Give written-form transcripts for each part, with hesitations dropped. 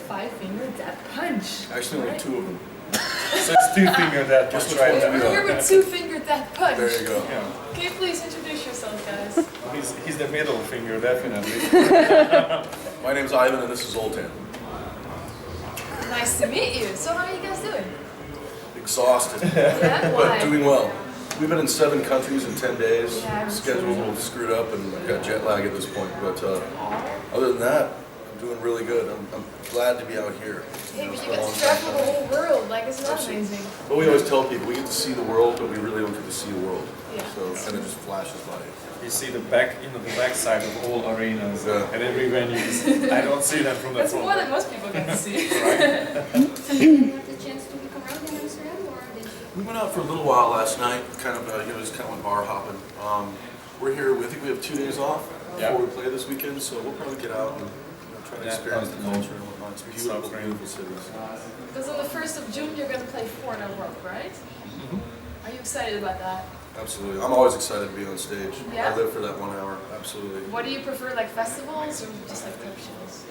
five-finger death punch. Actually, only two of them. So it's two-finger death punch, right? We're here with two-finger death punch. There you go. Yeah. Can you please introduce yourself, guys? He's the middle finger, definitely. My name's Ivan, and this is Zoltan. Nice to meet you. So how are you guys doing? Exhausted, Yeah, but why? doing well. We've been in 7 countries in 10 days. Yeah, Schedule's a little screwed up, and I've got jet lag at this point. But other than that, I'm doing really good. I'm glad to be out here. Hey, but It's you been a get long to time travel the coming. whole world. Like, isn't that Absolutely. amazing? But we always tell people we get to see the world, but we really don't get to see the world. Yeah. So it kind of just flashes by. You see the back, the backside of all arenas Yeah. and every venue. I don't see that from the That's front. more than most people get to see. So you didn't have the chance to look around in Amsterdam, or did you? We went out for a little while last night, kind of, just kind of went bar hopping. We're here, I think we have 2 days off before we play this weekend, so we'll probably get out and try to Yeah, experience the cool. culture and whatnot. It's beautiful, Sounds great. beautiful cities. Because on the 1st of June, you're going to play Foreigner World, right? Are you excited about that? Absolutely. I'm always excited to be on stage. Yeah? I live for that 1 hour, absolutely. What do you prefer, like festivals or just like club shows?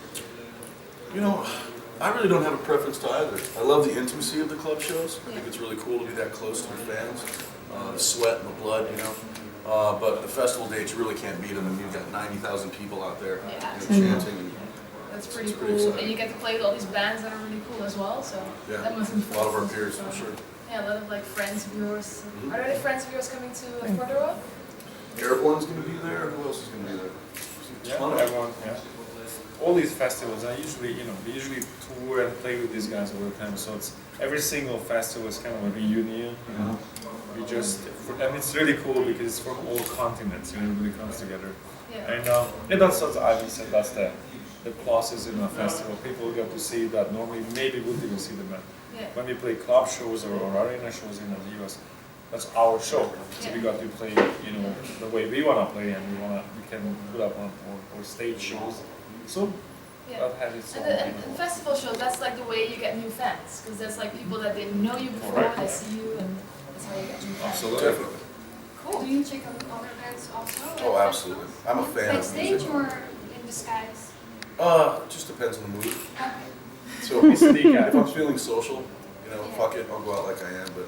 You know, I really don't have a preference to either. I love the intimacy of the club shows. I think it's really cool to be that close to your fans. The sweat and the blood, but the festival dates you really can't beat them, and you've got 90,000 people out there Yeah. chanting. And That's pretty It's pretty cool. exciting. And you get to play with all these bands that are really cool as well, so Yeah, that must be a lot of our fun. peers, for sure. Yeah, a lot of like friends of yours. Are there any friends of yours coming to Foreigner World? Airborne's going to be there. Who else is going to be there? Yeah, Ton of- everyone, yeah. All these festivals, we usually tour and play with these guys all the time. So it's every single festival is kind of a reunion. We just, and it's really cool because it's from all continents. Everybody comes together. Yeah. And that's what Ivy said. That's the pluses in a festival. People get to see that normally maybe wouldn't even see the band. Yeah. When we play club shows or arena shows in the US, that's our show. So we got to play, the way we wanna play, and we can put up on or stage shows. So Yeah. that had its own. And festival shows, that's like the way you get new fans. Because that's like people that didn't know you before, Correct. they see you, and that's how you get new fans. Absolutely. Definitely. Cool. Do you check out other bands also? Oh, absolutely. I'm a fan of Backstage music. or in disguise? It just depends on the mood. Okay. So Sneak out. if I'm feeling social, fuck it, I'll go out like I am. But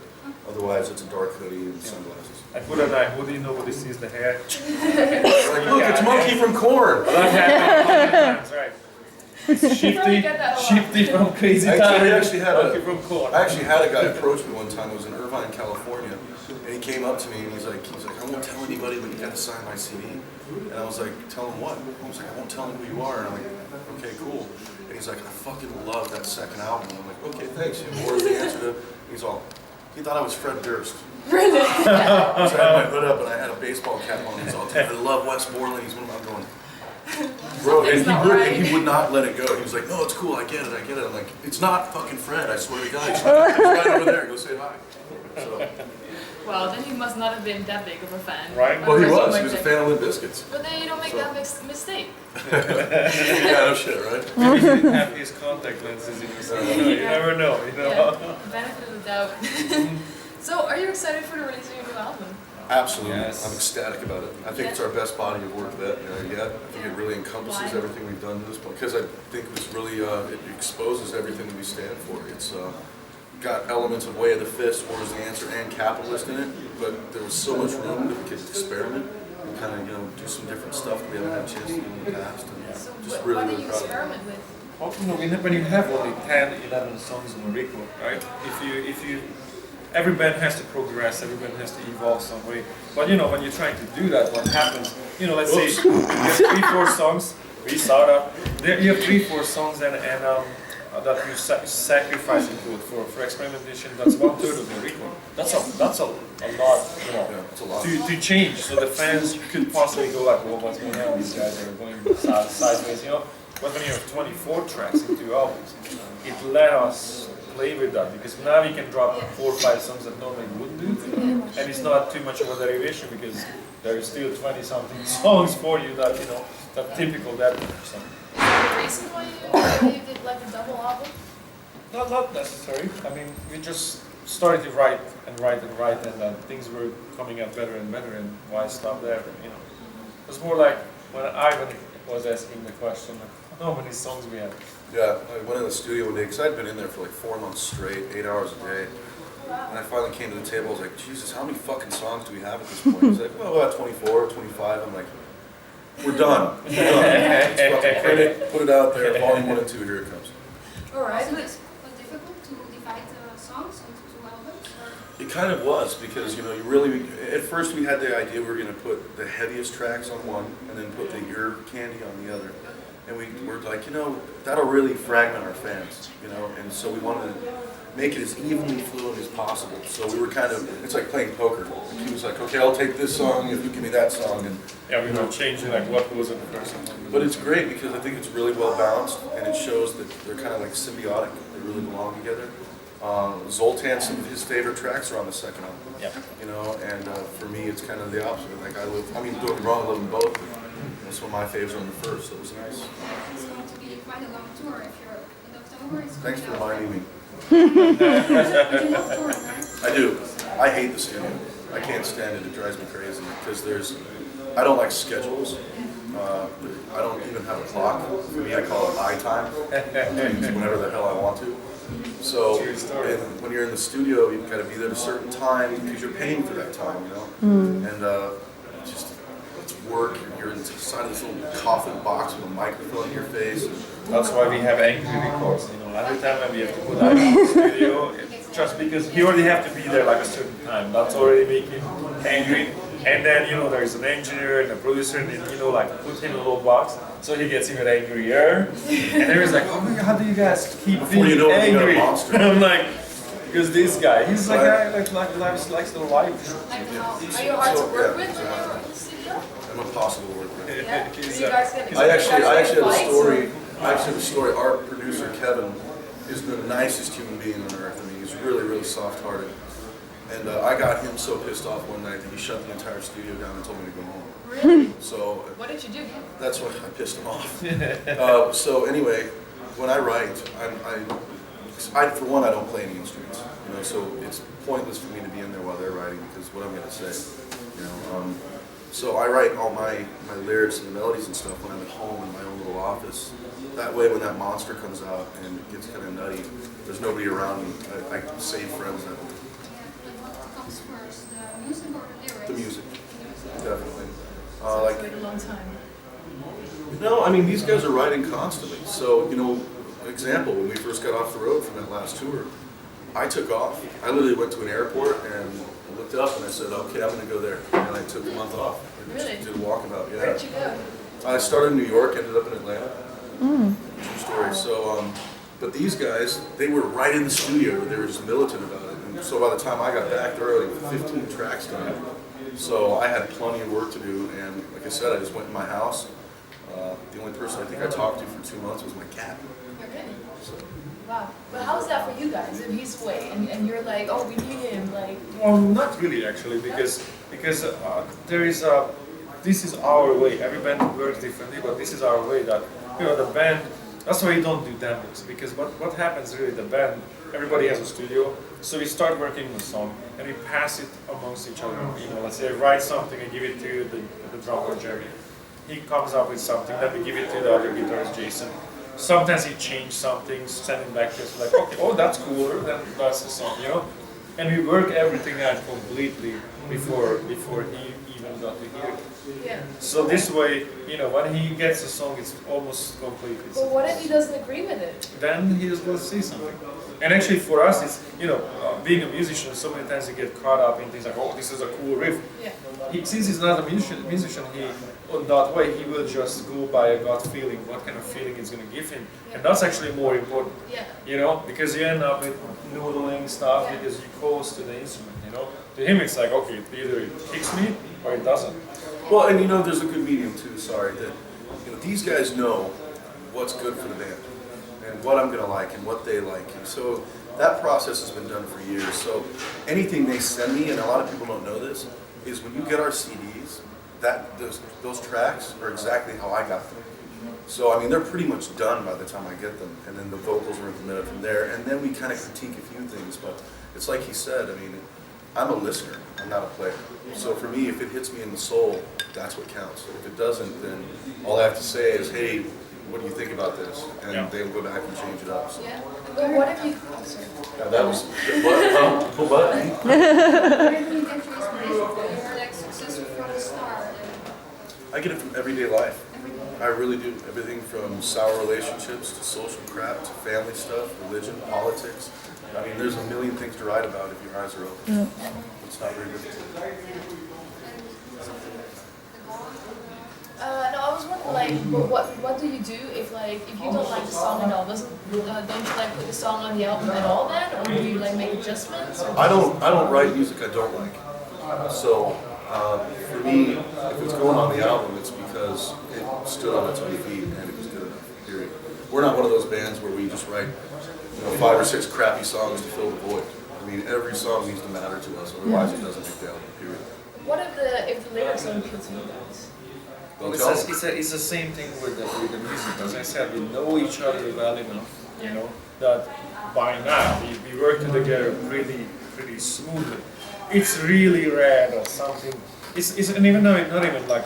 otherwise, it's a dark hoodie and sunglasses. I put a knife. What do you know? What this is? The hair. Like, look, it's Monkey from Korn. That happened all the times, right? It's probably get that a lot. Shifty from Crazy I Town. actually had Monkey a, from Korn. I actually had a guy approach me one time. I was in Irvine, California, and he came up to me and he's like, I won't tell anybody, but you got to sign my CD. And I was like, tell him what? I was like, I won't tell him who you are. And I'm like, okay, cool. And he's like, I fucking love that second album. And I'm like, okay, thanks. What was the answer to? He's all, he thought I was Fred Durst. Really? So I had my hood up and I had a baseball cap on. He's all, dude, I love Wes Borland. He's one of my, I'm going, bro, and he would not let it go. He was like, no, it's cool, I get it. I'm like, it's not fucking Fred, I swear to God. He's right over there, go say hi. So, Well, then you must not have been that big of a fan. Right. well, he Otherwise was. you He was a might fan of Limp Bizkit's. But then you don't make So- that mistake. Yeah, no shit, right? Maybe he didn't have his contact lenses in his You never know, Yeah, benefit of the doubt. So, are you excited for the release of your new album? Absolutely. Yes. I'm ecstatic about it. I think it's our best body of work yet. I think it really encompasses Why? everything we've done to this point. Because I think it's really, it exposes everything that we stand for. It's got elements of Way of the Fist, War is the Answer, and Capitalist in it. But there was so much room that we could experiment and kind of, do some different stuff that we haven't had a chance to do in the past. And So, just what really, do really you proud of it. experiment with? Well, when you have only 10, 11 songs on a record, right? If you, every band has to progress, every band has to evolve some way. But when you're trying to do that, what happens? Let's say you have 3, 4 songs. We saw that. You have 3, 4 songs and that you sacrifice into it for experimentation. That's 1/3 of the record. That's a lot. Yeah, it's a lot. To change, so the fans could possibly go like, well, what's going on? These guys are going sideways, But when you have 24 tracks in 2 albums, it let us play with that because now we can drop 4 or 5 songs that normally wouldn't do, and it's not too much of a derivation because there is still 20-something songs for you that that typical that. So. Is that the reason why you did like a double album? Not necessary. I mean, we just started to write, and things were coming out better and better, and why stop there? It's more like when Ivan was asking the question, like, how many songs we have. Yeah, I went in the studio one day because I'd been in there for like 4 months straight, 8 hours a day. And I finally came to the table, I was like, Jesus, how many fucking songs do we have at this point? He's like, well, about 24, 25. I'm like, we're done. We're done. Let's fucking print it, put it out there, volume 1 and 2, here it comes. All right. So it's difficult to divide songs into 2 albums? Or? It kind of was because, you know, you really, at first we had the idea we were going to put the heaviest tracks on one and then put the ear candy on the other. And we were like, you know, that'll really fragment our fans, you know, and so we wanted to make it as evenly fluid as possible. So we were kind of, it's like playing poker. Like he was like, okay, I'll take this song if you give me that song. And Yeah, we were changing like what was in the first one. but it's great because I think it's really well balanced and it shows that they're kind of like symbiotic. They really belong together. Zoltan, some of his favorite tracks are on the second album. Yeah. You know, and for me, it's kind of the opposite. Like don't get me wrong, I love them both. But some of my favorites are on the first, so it was nice. It's going to be quite a long tour if you're in October. It's Thanks for going reminding me. You love touring, right? I do. I hate the studio. I can't stand it. It drives me crazy because I don't like schedules. I don't even have a clock. For me, I call it I time. I use whenever the hell I want to. So and when you're in the studio, you've got to be there at a certain time because you're paying for that time, you know. And just it's work. You're inside of this little coffin box with a microphone in your face. That's why we have angry records. You know, every time when we have to put out in the studio, it's just because he already have to be there like a certain time. That's already making him angry. And then, you know, there's an engineer and a producer, and then, you know, like put him in a little box, so he gets even angrier. And everyone's like, oh my God, how do you guys keep Before being you know it, you got a angry? monster. And I'm like, because this guy, he's like, likes the life. Are you hard to work with when you're in the studio? I'm impossible to work with. Yeah. He's, Are you guys getting I actually had a fights? story. Our producer Kevin is the nicest human being on earth. I mean, he's really, really soft-hearted. And I got him so pissed off one night that he shut the entire studio down and told me to go home. Really? So What did you do? that's why I pissed him off. So anyway, when I write, I for one I don't play any instruments. You know, so it's pointless for me to be in there while they're writing because what I'm going to say. You know. So I write all my lyrics and the melodies and stuff when I'm at home in my own little office. That way, when that monster comes out and it gets kind of nutty, there's nobody around me. I save friends that way. But what comes first, the music or the lyrics? The music, definitely. So it's wait a long time. No, I mean, these guys are writing constantly. So, you know, example, when we first got off the road from that last tour, I took off. I literally went to an airport and looked up and I said, okay, I'm going to go there. And I took a month off. I just Really? did a walkabout, yeah. Where'd you go? I started in New York, ended up in Atlanta. True story. So, but these guys, they were right in the studio. They were just militant about it. And so by the time I got back, there were like 15 tracks done. So I had plenty of work to do. And like I said, I just went in my house. The only person I think I talked to for 2 months was my cat. Okay. So, Wow. But how's that for you guys? If he's away and you're like, oh, we need him, like. Well, not really actually, because there is a, this is our way. Every band works differently, but this is our way that, you know, the band, that's why you don't do demos, because what happens really, the band, everybody has a studio, so we start working on a song and we pass it amongst each other. You know, let's say I write something and give it to the drummer Jerry. He comes up with something, then we give it to the other guitarist Jason. Sometimes he changes something, send it back to us like, okay, oh that's cooler, then that's the song, you know? And we work everything out completely before he even got to hear it. Yeah. So this way, you know, when he gets a song, it's almost complete. But what if he doesn't agree with it? Then he is going to say something. And actually for us, it's, you know, being a musician, so many times you get caught up in things like, oh, this is a cool riff. Yeah. Since he's not a musician, on that way, he will just go by a gut feeling, what kind of feeling it's going to give him. And that's actually more important, Yeah. you know, because you end up with noodling stuff because you close to the instrument, you know. To him, it's like, okay, either it kicks me or it doesn't. well, and you know, there's a good medium too. Sorry, that you know these guys know what's good for the band and what I'm gonna like and what they like. And so that process has been done for years. So anything they send me, and a lot of people don't know this, is when you get our CDs, those tracks are exactly how I got them. So I mean, they're pretty much done by the time I get them, and then the vocals are implemented from there, and then we kind of critique a few things. But it's like he said. I mean, I'm a listener. I'm not a player. So for me, if it hits me in the soul, that's what counts. If it doesn't, then all I have to say is, hey, what do you think about this? And Yeah. they'll go back and change it up. So, Yeah. But what if you? Oh, sorry. yeah, that was what? What? Where do you get your inspiration from? You're like successful from the start. I get it from everyday life. I really do. Everything from sour relationships to social crap to family stuff, religion, politics. I mean, there's a million things to write about if your eyes are open. It's not very difficult. No, I was wondering, like, what do you do if you don't like the song at all? Don't you like put the song on the album at all then, or do you like make adjustments? Or I don't write music I don't like. So for me, if it's going on the album, it's because it stood on its own feet and it was good enough. Period. We're not one of those bands where we just write 5 or 6 crappy songs to fill the void. I mean, every song needs to matter to us, otherwise it doesn't make the album. Period. what if the lyrics don't appeal to you guys? Don't It's, tell a, them. it's the same thing with the music. As I said, we know each other well enough, you know, that by now we work together pretty smoothly. It's really rare that something, it's and even though it's not even like,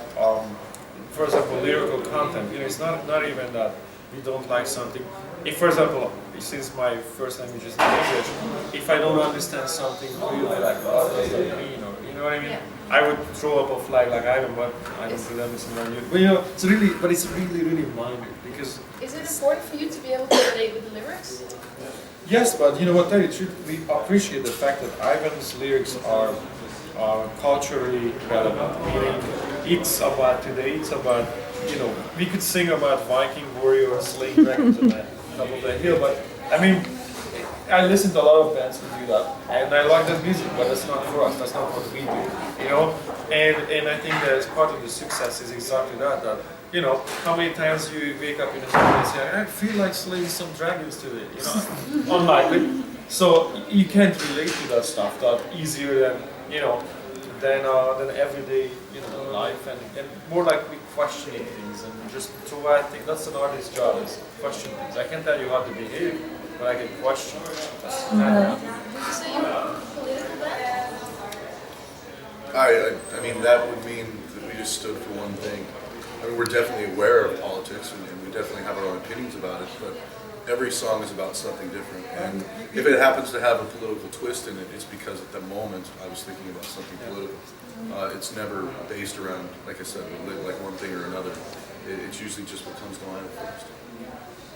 for example, lyrical content, you know, it's not even that we don't like something. If, for example, since my first language is English, if I don't understand something really like, what does that mean, or you know what I mean? Yeah. I would throw up a flag like I don't understand you. But you know, it's really minor because Is it important for you to be able to relate with the lyrics? yes, but you know what? Tell you the truth, we appreciate the fact that Ivan's lyrics are culturally relevant. Meaning, it's about today. It's about we could sing about Viking warriors slaying dragons on the top of the hill, but I mean, I listen to a lot of bands who do that, and I like that music, but that's not for us. That's not what we do, you know. And I think that as part of the success is exactly that. That how many times you wake up in the morning and say, I feel like slaying some dragons today, unlikely. So you can't relate to that stuff that easier than everyday life, and more like we questioning things and just so I think that's an artist's job is question things. I can't tell you how to behave, but I can question. That's Would you say you're political then? I mean, that would mean that we just stood for one thing. I mean, we're definitely aware of politics and we definitely have our own opinions about it, but every song is about something different. And if it happens to have a political twist in it, it's because at the moment I was thinking about something political. It's never based around, like I said, like one thing or another. It's usually just what comes to mind first.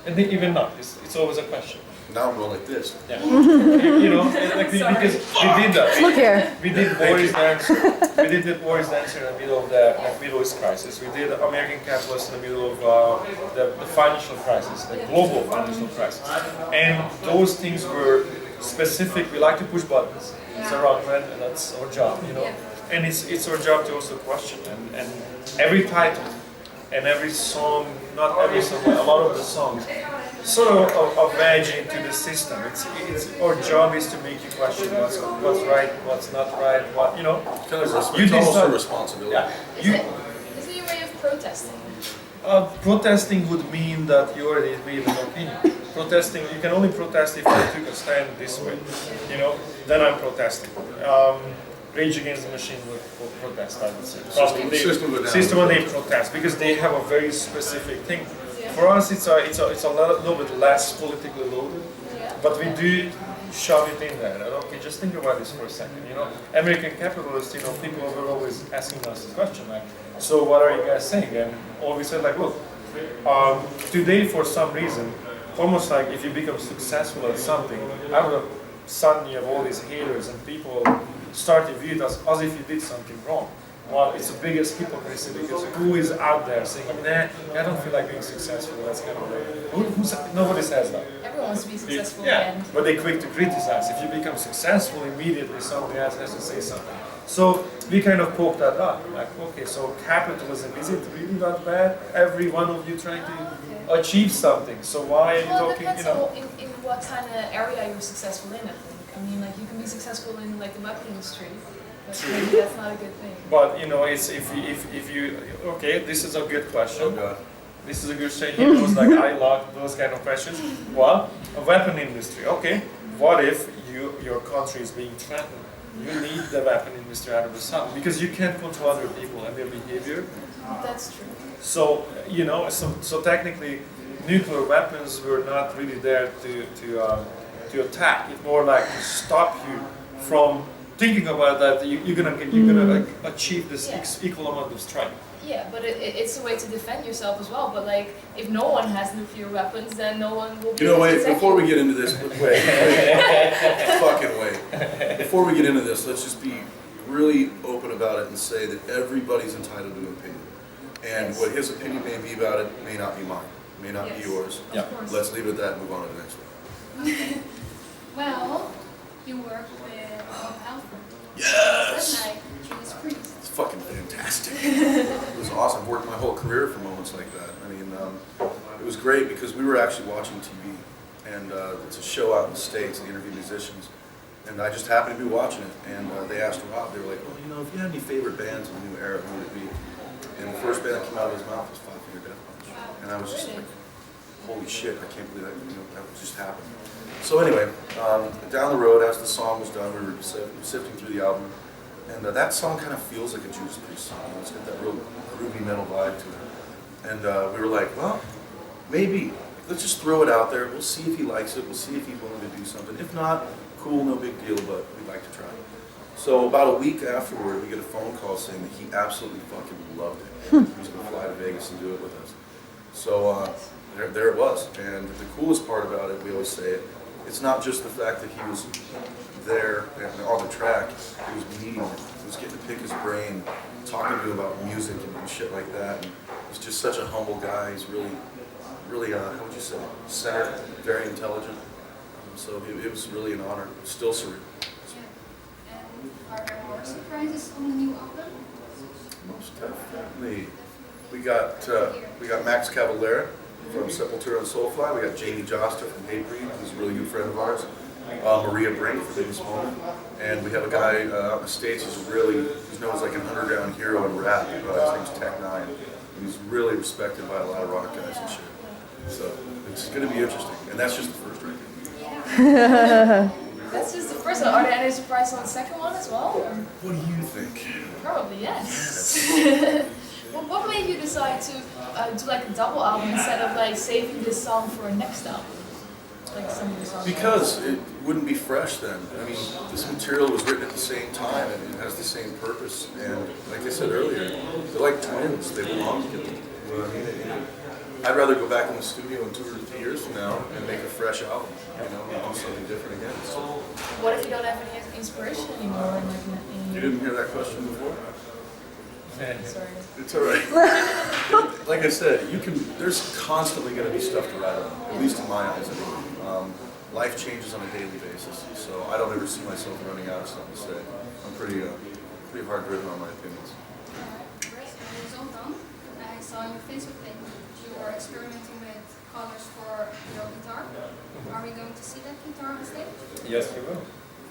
And even now, it's always a question. Now I'm going like this. Yeah. Because we did that. Look here. We did Boris Dancer. We did the Boris Dancer in the middle of the Middle East crisis. We did American Capitalist in the middle of the financial crisis, the global financial crisis. And those things were specific. We like to push buttons. It's a rock band, and that's our job, And it's our job to also question. And every title and every song, not every song, but a lot of the songs, sort of wedge into the system. It's our job is to make you question what's right, what's not right, what Kind of You it's almost decide. a responsibility. Yeah. Is it your way of protesting? Protesting would mean that you already made an opinion. Protesting, you can only protest if I took a stand this way. Then I'm protesting. Rage Against the Machine would protest, I would say. System would they protest because they have a very specific thing. For us, it's a little bit less politically loaded, but we do shove it in there. Okay, just think about this for a second. American capitalists. People were always asking us this question, like, so what are you guys saying? And all we said, like, look, today for some reason, almost like if you become successful at something, out of a sudden you have all these haters and people start to view it as if you did something wrong. Well, it's the biggest hypocrisy because who is out there saying, nah, I don't feel like being successful, that's kind of like, nobody says that. Everyone wants to be successful Yeah, and but they're quick to criticize. If you become successful, immediately somebody else has to say something. So we kind of poked that up, like, okay, so capitalism, is it really that bad? Every one of you trying to achieve something, so why are you well, it talking, depends in what kind of area you're successful in, I think. I mean, like, you can be successful in, like, the weapon industry, but maybe that's not a good thing. But, it's if you, okay, this is a good question. Oh God. This is a good question. He knows, like, I love those kind of questions. Well, a weapon industry, okay. What if your country is being threatened You need the weapon in Mr. Animal sound because you can't control other people and their behavior. That's true. So so technically, nuclear weapons were not really there to attack. It's more like to stop you from thinking about that. You're gonna like, achieve this equal amount of strength. Yeah, but it's a way to defend yourself as well. But like, if no one has nuclear weapons, then no one will be. You know, able to wait, protect before you. we get into this, fucking wait. Before we get into this, let's just be really open about it and say that everybody's entitled to an opinion. And Yes. what his opinion may be about it may not be mine, may not be Yes. yours. Yeah. Of course. Let's leave it at that and move on to the next one. Okay. Well, you work with Alfred. Yes! That's like Judas Priest. It's fucking fantastic. It was awesome. I've worked my whole career for moments like that. I mean, it was great because we were actually watching TV, and it's a show out in the States, they interview musicians, and I just happened to be watching it, and they asked Rob, they were like, well, you know, if you had any favorite bands in the new era, who would it be? And the first band that came out of his mouth was Five Finger Death Punch. And I was just like, holy shit, I can't believe that, that just happened. So anyway, down the road, as the song was done, we were sifting through the album, and that song kind of feels like a Judas Priest song. It's got that real groovy metal vibe to it. And we were like, well, maybe. Let's just throw it out there. We'll see if he likes it. We'll see if he's willing to do something. If not, cool, no big deal, but we'd like to try. So about a week afterward, we get a phone call saying that he absolutely fucking loved it. He was going to fly to Vegas and do it with us. So there it was. And the coolest part about it, we always say it, it's not just the fact that he was there and on the track, he was meeting him, he was getting to pick his brain, talking to him about music and shit like that. And he's just such a humble guy. He's really, how would you say, centered, very intelligent. So it was really an honor, still surreal. Yeah. And are there more surprises on the new album? Most definitely. We got Max Cavalera from Sepultura and Soulfly. We got Jamie Joster from Hatebreed, who's a really good friend of ours. Maria Brink from Biggest Moment. And we have a guy out in the States who's known as like an underground hero in rap. His name's Tech Nine. And he's really respected by a lot of rock guys and shit. So it's going to be interesting. And that's just the first record. Yeah. That's just the first one. Are there any surprises on the second one as well? Or? What do you think? Probably yes. Well, what made you decide to do like a double album instead of like saving this song for a next album? Like some of the songs. Because it wouldn't be fresh then. I mean, this material was written at the same time and it has the same purpose. And like I said earlier, they're like twins. They belong together. You know what I mean? I'd rather go back in the studio in 2 or 3 years from now and make a fresh album. You know, and do something different again. So, What if you don't have any inspiration anymore? you didn't hear that question before? Sorry. It's all right. Like I said, there's constantly going to be stuff to write about, at least in my eyes. I mean, life changes on a daily basis, so I don't ever see myself running out of something to say. I'm pretty hard driven on my opinions. Zoltan, I saw on your Facebook page you were experimenting with colors for your guitar. Are we going to see that guitar on stage? Yes, we will.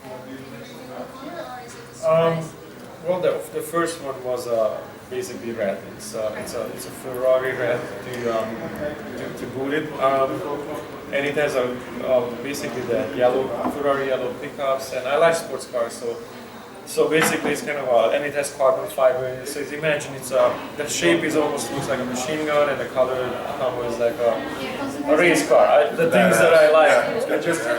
And can you reveal the color or is it a surprise? Well, the first one was basically red. It's a Ferrari red to boot it, and it has basically the Ferrari yellow pickups. And I like sports cars, so basically it's kind of and it has carbon fiber in it. So imagine the shape almost looks like a machine gun, and the color is like a race car. The things that I like,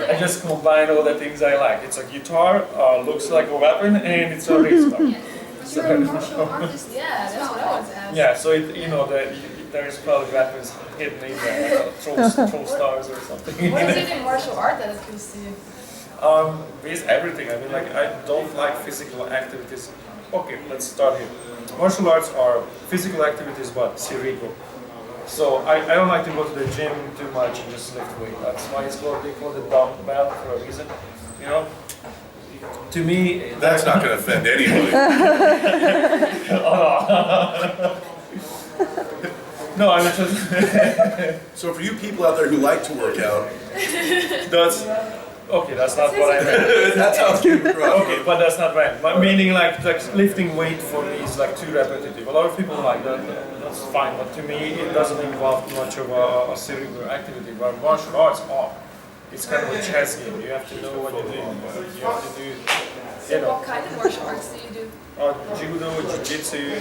I just combine all the things I like. It's a guitar, looks like a weapon, and it's a race car. But you're a martial artist. Yeah, that's what I wanted to ask. Yeah, so there's probably weapons hidden in there, troll stars or something. What is it in martial art that appeals to you? It's everything. I mean, like, I don't like physical activities. Okay, let's start here. Martial arts are physical activities, but cerebral. So I don't like to go to the gym too much and just lift weight. That's why they call it dumbbell for a reason. You know, to me, That's not going to offend anybody. No, I was just. So for you people out there who like to work out, That's not what I meant. that's how it's came across. Okay, but that's not right. But meaning like lifting weight for me is like too repetitive. A lot of people like that. That's fine, but to me it doesn't involve much of a cerebral activity. But martial arts are. It's kind of a chess game. You have to know what you're doing. You have to do So what kind of martial arts do you do? Judo, jiu-jitsu,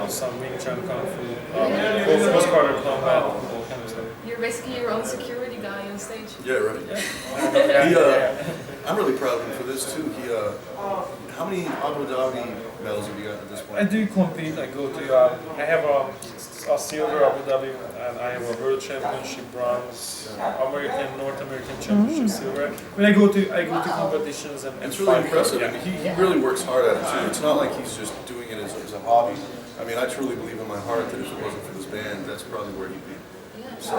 some Wing Chun Kung Fu, cross-border combat, all kind of stuff. You're basically your own security guy on stage. Yeah, right. I'm really proud of him for this too. How many Abu Dhabi medals have you got at this point? I do compete. I go to. I have a silver Abu Dhabi, and I have a World Championship bronze, American, North American Championship silver. When I go to competitions and It's really fight, impressive. yeah. I mean, he really works hard at it too. It's not like he's just doing it as a hobby. I mean, I truly believe in my heart that if it wasn't for this band, that's probably where he'd be. So,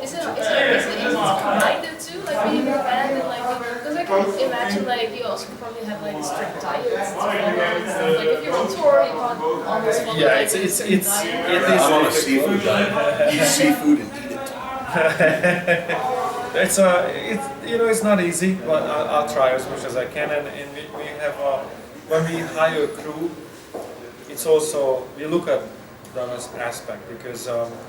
Is it easy to combine the two, like being in a band and like, because I can imagine like you also probably have like strict diets to follow and stuff. Like if you're on tour, you can't almost follow Yeah, like it's a diet. I'm on a seafood diet. Eat seafood and eat it. It's not easy, but I'll try as much as I can. And we have when we hire a crew, it's also we look at that aspect because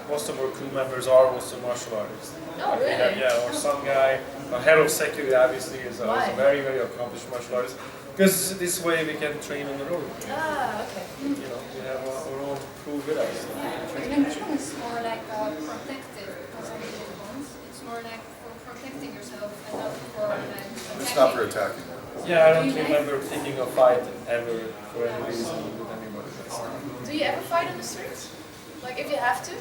most of our crew members are also martial artists. Oh, really? Our some guy, our head of security obviously is a very accomplished martial artist. Because this way we can train on the road. Ah, okay. We have our own crew with us. Wing Chun is more like protective because of the bones. It's more like for protecting yourself and not for attacking. It's not for attacking. Yeah, I don't remember picking a fight ever for any reason with anybody. Do you ever fight on the streets? Like if you have to?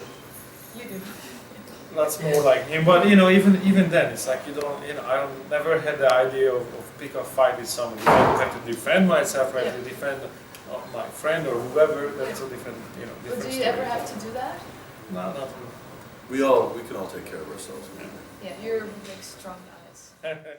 You do. That's more like him, but even then, it's like I never had the idea of pick a fight with somebody. I have to defend myself, I have to defend my friend or whoever. That's a different, But do you story. ever have to do that? No, not We can all take care of ourselves. Yeah, you're big, strong guys. really.